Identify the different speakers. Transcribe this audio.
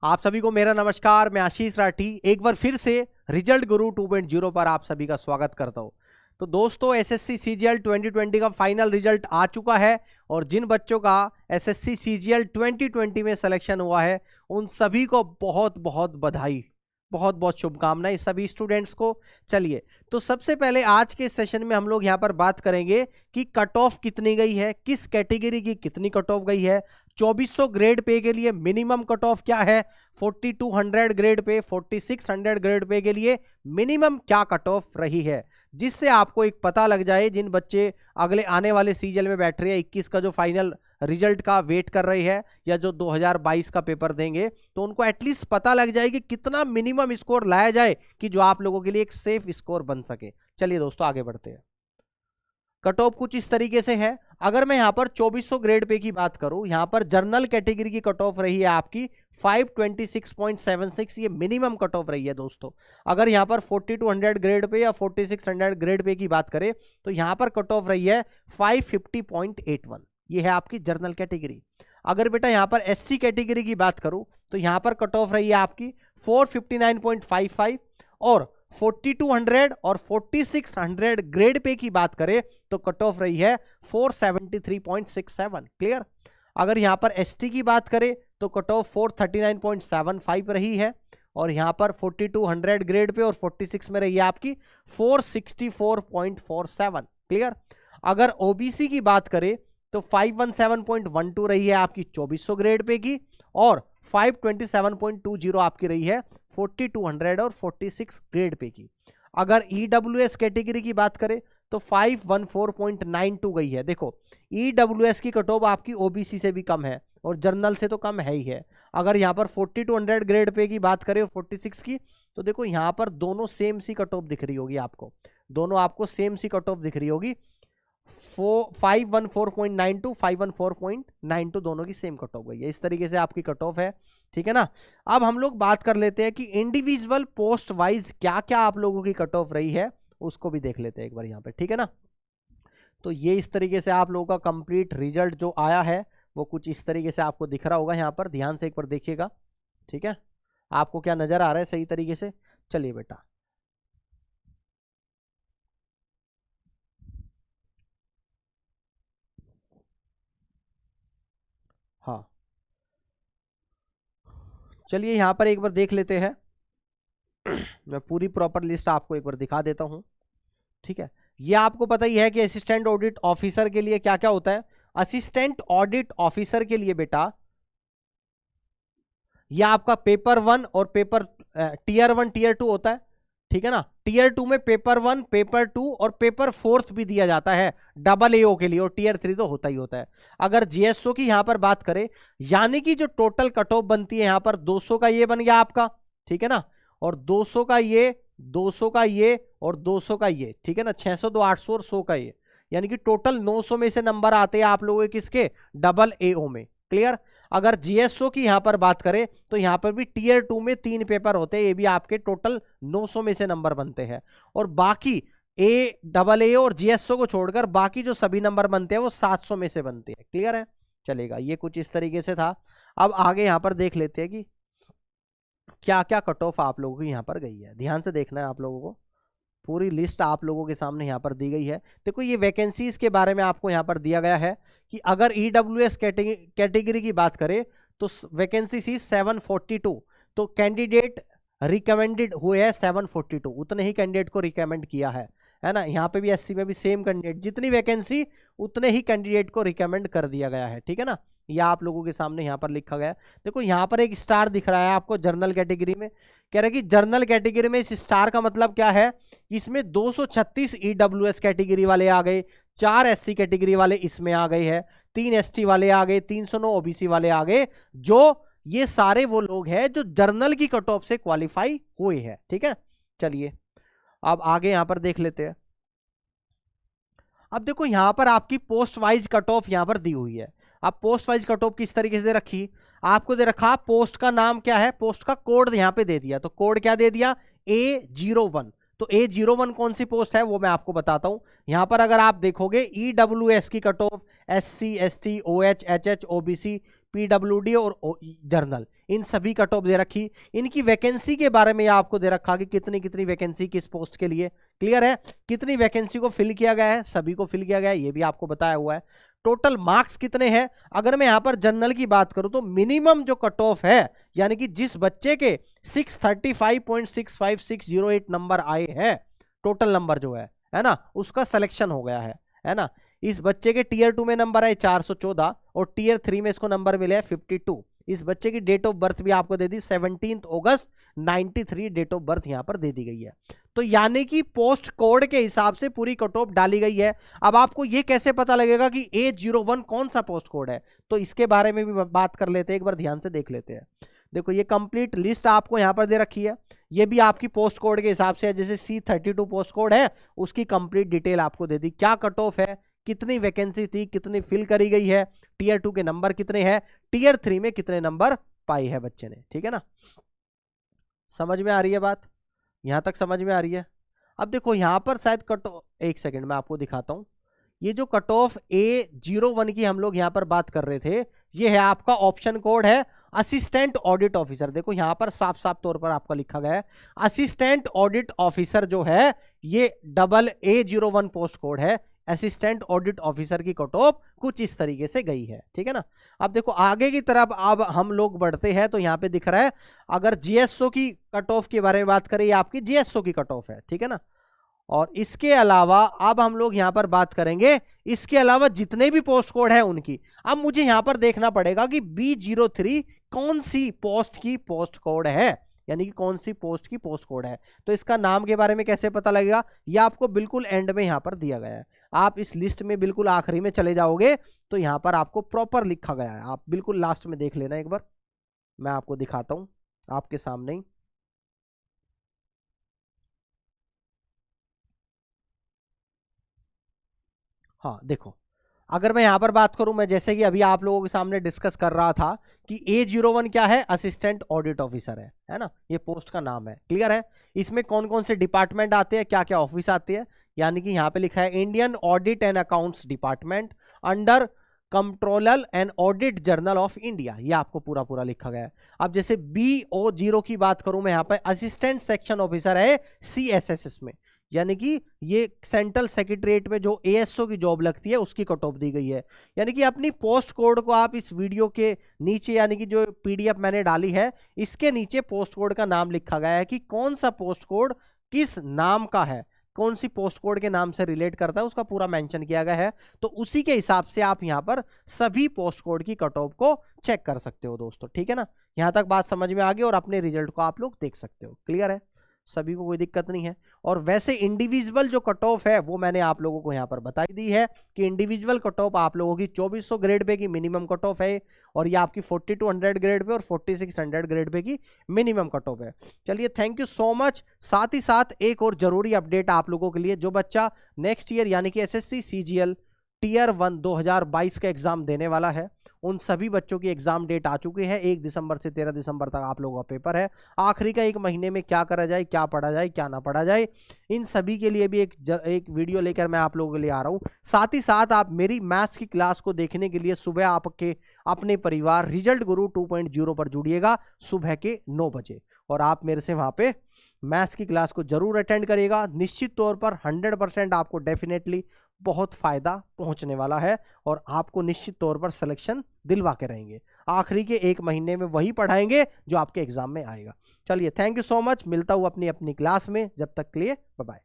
Speaker 1: आप सभी को मेरा नमस्कार। मैं आशीष राठी एक बार फिर से रिजल्ट गुरु 2.0 पर आप सभी का स्वागत करता हूं। तो दोस्तों, एसएससी सीजीएल 2020 का फाइनल रिजल्ट आ चुका है और जिन बच्चों का एसएससी सीजीएल 2020 में सिलेक्शन हुआ है उन सभी को बहुत बहुत बधाई, बहुत बहुत शुभकामनाएं सभी स्टूडेंट्स को। चलिए, तो सबसे पहले आज के सेशन में हम लोग यहाँ पर बात करेंगे कि कट ऑफ कितनी गई है, किस कैटेगरी की कितनी कट ऑफ गई है, 2400 ग्रेड पे के लिए मिनिमम कट ऑफ क्या है, 4200 ग्रेड पे, 4600 ग्रेड पे के लिए मिनिमम क्या कट ऑफ रही है, जिससे आपको एक पता लग जाए। जिन बच्चे अगले आने वाले सीजन में बैठ रहे हैं, 21 का जो फाइनल रिजल्ट का वेट कर रहे हैं या जो 2022 का पेपर देंगे, तो उनको एटलीस्ट पता लग जाए कि कितना मिनिमम स्कोर लाया जाए कि जो आप लोगों के लिए एक सेफ स्कोर बन सके। चलिए दोस्तों, आगे बढ़ते हैं। कट ऑफ कुछ इस तरीके से है। अगर मैं यहां पर 2400 ग्रेड पे की बात करूं, यहां पर जर्नल कैटेगरी की कट ऑफ रही है आपकी 526.76, ये मिनिमम कट ऑफ रही है दोस्तों। अगर यहां पर 4200 ग्रेड पे या 4600 ग्रेड पे की बात करें तो यहां पर कट ऑफ रही है 550.81, ये है आपकी जर्नल कैटेगरी। अगर बेटा यहां पर एससी कैटेगरी की बात करूं तो यहां पर कट ऑफ रही है आपकी 459.55 और 4200 और 4600 ग्रेड पे की बात करें तो कट ऑफ रही है 473.67। क्लियर। अगर यहां पर एसटी की बात करें तो कट ऑफ 439.75 रही है और यहां पर 4200 ग्रेड पे और 46 में रही है आपकी 464.47। क्लियर। अगर ओबीसी की बात करें तो 517.12 रही है आपकी 2400 ग्रेड पे की और 527.20 आपकी रही है 4200 और 46 ग्रेड पे की। अगर ईडब्ल्यूएस कैटेगरी की बात करें तो 514.92 गई है। देखो, ईडब्ल्यूएस की कट ऑफ आपकी ओबीसी से भी कम है और जर्नल से तो कम है ही है। अगर यहां पर 4200 ग्रेड पे की बात करें 46 की, तो देखो यहां पर दोनों सेम सी कट ऑफ दिख रही होगी आपको, दोनों आपको सेम सी कट ऑफ दिख रही होगी। 514.92 514.92 दोनों की सेम कट ऑफ गई है। इस तरीके से आपकी कट ऑफ है, ठीक है ना। अब हम लोग बात कर लेते हैं कि इंडिविजुअल पोस्ट वाइज क्या क्या आप लोगों की कट ऑफ रही है, उसको भी देख लेते हैं एक बार यहाँ पे, ठीक है ना। तो ये इस तरीके से आप लोगों का कंप्लीट रिजल्ट जो आया है वो कुछ इस तरीके से आपको दिख रहा होगा। यहाँ पर ध्यान से एक बार देखिएगा, ठीक है, आपको क्या नजर आ रहा है सही तरीके से। चलिए बेटा, हाँ चलिए यहाँ पर एक बार देख लेते हैं। मैं पूरी प्रॉपर लिस्ट आपको एक बार दिखा देता हूं, ठीक है। ये आपको पता ही है कि असिस्टेंट ऑडिट ऑफिसर के लिए क्या क्या होता है। असिस्टेंट ऑडिट ऑफिसर के लिए बेटा ये आपका पेपर 1 और पेपर टीयर 1 टीयर 2 होता है, ठीक है ना। टीयर 2 में पेपर 1 पेपर 2 और पेपर 4 भी दिया जाता है डबल एओ के लिए, और टीयर 3 तो होता ही होता है। अगर जीएसओ की यहां पर बात करें, यानी कि जो टोटल कट ऑफ बनती है यहां पर 200 का ये बन गया आपका, ठीक है ना, और 200 का ये, 200 का ये और 200 का ये, ठीक है ना, 600 2 800 और 100 का ये, यानी कि टोटल 900 में से नंबर आते हैं आप लोगों के किसके, डबल एओ में। क्लियर। अगर जीएसओ की यहां पर बात करें तो यहां पर भी टीयर 2 में 3 पेपर होते हैं, ये भी आपके टोटल 900 में से नंबर बनते हैं, और बाकी ए डबल ए और जीएसओ को छोड़कर बाकी जो सभी नंबर बनते हैं वो 700 में से बनते हैं। क्लियर है, चलेगा। ये कुछ इस तरीके से था। अब आगे यहां पर देख लेते हैं कि क्या क्या कट ऑफ आप लोगों की यहां पर गई है। ध्यान से देखना है आप लोगों को, पूरी लिस्ट आप लोगों के सामने यहाँ पर दी गई है। देखो, ये वैकेंसीज के बारे में आपको यहाँ पर दिया गया है कि अगर ईडब्ल्यूएस कैटेगरी की बात करें तो वैकेंसी सी 742, तो कैंडिडेट रिकमेंडेड हुए हैं 742, उतने ही कैंडिडेट को रिकमेंड किया है ना। यहाँ पे भी एससी में भी सेम कैंडिडेट, जितनी वैकेंसी उतने ही कैंडिडेट को रिकमेंड कर दिया गया है, ठीक है ना। यह आप लोगों के सामने यहाँ पर लिखा गया है। देखो यहाँ पर एक स्टार दिख रहा है आपको जर्नल कैटेगरी में, कह रहा है कि जर्नल कैटेगरी में इस स्टार का मतलब क्या है, इसमें 236 ईडब्ल्यूएस कैटेगरी वाले आ गए, 4 एससी कैटेगरी वाले इसमें आ गए हैं, 3 एसटी वाले आ गए, 309 ओबीसी वाले आ गए, जो ये सारे वो लोग हैं जो जर्नल की कट ऑफ से क्वालिफाई हुए हैं, ठीक है। चलिए अब आगे यहां पर देख लेते हैं। अब देखो यहां पर आपकी पोस्ट वाइज कट ऑफ यहां पर दी हुई है। अब पोस्ट वाइज कट ऑफ किस तरीके से रखी, आपको दे रखा पोस्ट का नाम क्या है, पोस्ट का कोड यहां पे दे दिया, तो कोड क्या दे दिया, A01। तो A01 कौन सी पोस्ट है वो मैं आपको बताता हूं। यहां पर अगर आप देखोगे ईडब्ल्यूएस की cut off SC ST OH HH OBC PWD और जर्नल, इन सभी कट ऑफ दे रखी। इनकी वैकेंसी के बारे में आपको दे रखा कि कितनी कितनी वैकेंसी किस पोस्ट के लिए, क्लियर है, कितनी वैकेंसी को फिल किया गया है, सभी को फिल किया गया है, ये भी आपको बताया हुआ है। टोटल मार्क्स कितने हैं, अगर मैं यहां पर जनरल की बात करूं तो मिनिमम जो कट ऑफ है, यानी कि जिस बच्चे के 635.65608 नंबर आए हैं, टोटल नंबर जो है ना, उसका सिलेक्शन हो गया है ना। इस बच्चे के टीयर 2 में नंबर आए 414 और टीयर 3 में इसको नंबर मिले 52। इस बच्चे की डेट ऑफ बर्थ भी आपको दे दी 17 अगस्त 93 डेट ऑफ बर्थ यहां पर दे दी गई है। तो यानी कि पोस्ट कोड के हिसाब से पूरी कट ऑफ डाली गई है। अब आपको यह कैसे पता लगेगा कि A01 कौन सा पोस्ट कोड है, तो इसके बारे में भी बात कर लेते हैं, एक बार ध्यान से देख लेते हैं। देखो ये कंप्लीट लिस्ट आपको यहां पर दे रखी है, ये भी आपकी पोस्ट कोड के हिसाब से है। जैसे C32 पोस्ट कोड है, उसकी कंप्लीट डिटेल आपको दे दी, क्या कट ऑफ है, कितनी वैकेंसी थी, कितनी फिल करी गई है, टीयर 2 के नंबर कितने हैं, टीयर 3 में कितने नंबर पाए हैं बच्चे ने, ठीक है ना। समझ में आ रही है बात, यहां तक समझ में आ रही है। अब देखो यहां पर शायद कट ऑफ, एक सेकंड मैं आपको दिखाता हूं, ये जो कट ऑफ A01 की हम लोग यहां पर बात कर रहे थे, ये है आपका ऑप्शन कोड है असिस्टेंट ऑडिट ऑफिसर। देखो यहां पर साफ साफ तौर पर आपका लिखा गया है असिस्टेंट ऑडिट ऑफिसर जो है, ये AA01 पोस्ट कोड है। असिस्टेंट ऑडिट ऑफिसर की कट ऑफ कुछ इस तरीके से गई है, ठीक है ना। अब देखो आगे की तरफ अब हम लोग बढ़ते हैं, तो यहां पे दिख रहा है अगर जीएसओ की कट ऑफ के बारे में बात करें, ये आपकी जीएसओ की कट ऑफ है, ठीक है ना। और इसके अलावा अब हम लोग यहां पर बात करेंगे, इसके अलावा जितने भी पोस्ट कोड है उनकी। अब मुझे यहां पर देखना पड़ेगा कि B03 कौन सी पोस्ट की पोस्ट कोड है, यानी कि कौन सी पोस्ट की पोस्ट कोड है। तो इसका नाम के बारे में कैसे पता लगेगा, यह आपको बिल्कुल एंड में यहां पर दिया गया है। आप इस लिस्ट में बिल्कुल आखिरी में चले जाओगे तो यहां पर आपको प्रॉपर लिखा गया है, आप बिल्कुल लास्ट में देख लेना एक बार, मैं आपको दिखाता हूं आपके सामने ही। हाँ देखो, अगर मैं यहां पर बात करूं, मैं जैसे कि अभी आप लोगों के सामने डिस्कस कर रहा था कि A01 क्या है, असिस्टेंट ऑडिट ऑफिसर है ना, ये पोस्ट का नाम है, क्लियर है। इसमें कौन कौन से डिपार्टमेंट आते हैं, क्या क्या ऑफिस आते हैं, यानी कि यहां पे लिखा है Indian audit and accounts department under controller and audit journal of India, ये आपको पूरा पूरा लिखा गया है। अब जैसे B00 की बात करूं मैं, यहां पर असिस्टेंट सेक्शन ऑफिसर है CSSS में, यानी कि ये सेंट्रल सेक्रेटरीट में जो ASO की जॉब लगती है उसकी कट ऑफ दी गई है। यानी कि अपनी पोस्ट कोड को आप इस वीडियो के नीचे, यानी कि जो PDF मैंने डाली है, इसके नीचे पोस्ट कोड का नाम लिखा गया है कि कौन सा पोस्ट कोड किस नाम का है, कौन सी पोस्ट कोड के नाम से रिलेट करता है, उसका पूरा मेंशन किया गया है। तो उसी के हिसाब से आप यहां पर सभी पोस्ट कोड की कट ऑफ को चेक कर सकते हो दोस्तों, ठीक है ना। यहां तक बात समझ में आ गई और अपने रिजल्ट को आप लोग देख सकते हो, क्लियर है, सभी को कोई दिक्कत नहीं है। और वैसे इंडिविजुअल जो कट ऑफ है वो मैंने आप लोगों को यहां पर बताई दी है कि इंडिविजुअल कट ऑफ आप लोगों की 2400 ग्रेड पे की मिनिमम कट ऑफ है, और ये आपकी 4200 ग्रेड पे और 4600 ग्रेड पे की मिनिमम कट ऑफ है। चलिए थैंक यू सो मच। साथ ही साथ एक और जरूरी अपडेट आप लोगों के लिए, जो बच्चा नेक्स्ट ईयर यानी कि SSC CGL टीयर 1 2022 का एग्जाम देने वाला है, उन सभी बच्चों की एग्जाम डेट आ चुकी है। 1 दिसंबर से 13 दिसंबर तक आप लोगों का पेपर है। आखिरी का एक महीने में क्या करा जाए, क्या पढ़ा जाए, क्या ना पढ़ा जाए, इन सभी के लिए भी एक वीडियो लेकर मैं आप लोगों के लिए आ रहा हूं। साथ ही साथ आप मेरी मैथ्स की क्लास को देखने के लिए सुबह आपके अपने परिवार रिजल्ट गुरु 2.0 पर जुड़िएगा सुबह के 9 बजे, और आप मेरे से वहां पे मैथ्स की क्लास को जरूर अटेंड करिएगा। निश्चित तौर पर 100% आपको डेफिनेटली बहुत फायदा पहुंचने वाला है, और आपको निश्चित तौर पर सिलेक्शन दिलवा के रहेंगे। आखिरी के 1 महीने में वही पढ़ाएंगे जो आपके एग्जाम में आएगा। चलिए थैंक यू सो मच, मिलता हूं अपनी क्लास में, जब तक के लिए बाय बाय।